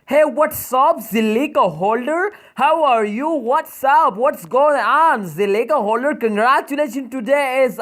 Hey, what's up, Zilliqa holder? How are you? What's up? What's going on, Zilliqa holder? Congratulations! Today is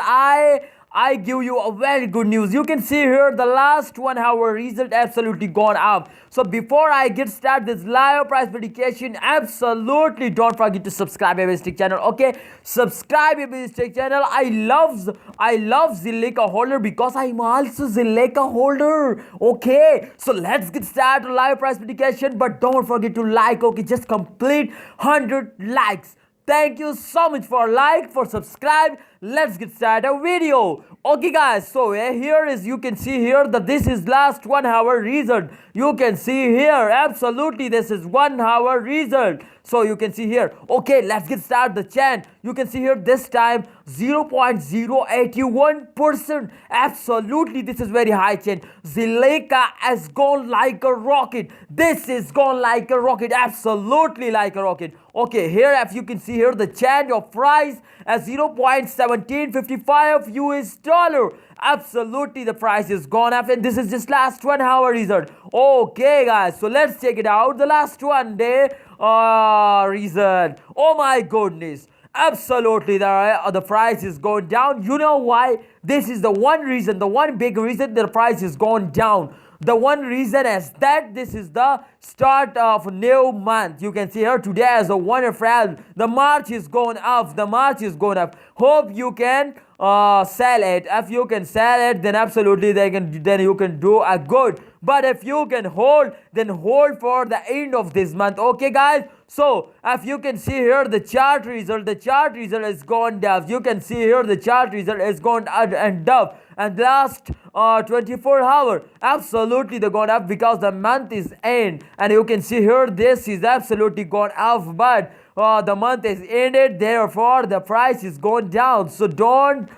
I give you a very good news. You can see here the last 1 hour result absolutely gone up. So before I get started this live price prediction, absolutely don't forget to subscribe my mistake channel. Okay, subscribe my mistake channel. I love Zilliqa holder because I'm also Zilliqa holder. Okay, so let's get started live price prediction. But don't forget to like. Okay, just complete 100 likes. Thank you so much for like, for subscribe. Let's get started a video. Okay guys, so here is, you can see here that this is last 1 hour result. You can see here, absolutely this is 1 hour result. So you can see here, okay, let's get started the chant. You can see here this time 0.081%. Absolutely, this is very high chant. Zilliqa has gone like a rocket. This is gone like a rocket, absolutely like a rocket. Okay, here if you can see here the chant of price as 0.1755 US dollar. Absolutely the price is gone up, and this is just last 1 hour result. Okay guys, so let's check it out. The last 1 day result. Oh my goodness, absolutely the price is going down. You know why? This is the one reason, the one big reason the price is going down. The one reason is that this is the start of new month. You can see here today as a 1 April, the March is going up. The March is going up. Hope you can sell it. If you can sell it, then absolutely then you can do a good. But if you can hold, then hold for the end of this month. Okay guys, so if you can see here the chart result is gone down. You can see here the chart result is gone and up, and last 24 hours absolutely they gone up because the month is end. And you can see here this is absolutely gone up, but the month is ended, therefore the price is going down. So don't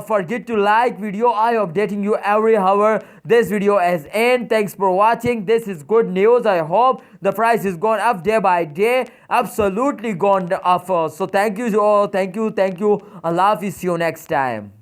forget to like video. I updating you every hour. This video is end. Thanks for watching. This is good news. I hope the price is going up day by day, absolutely gone up. So thank you. Allah Hafiz, see you next time.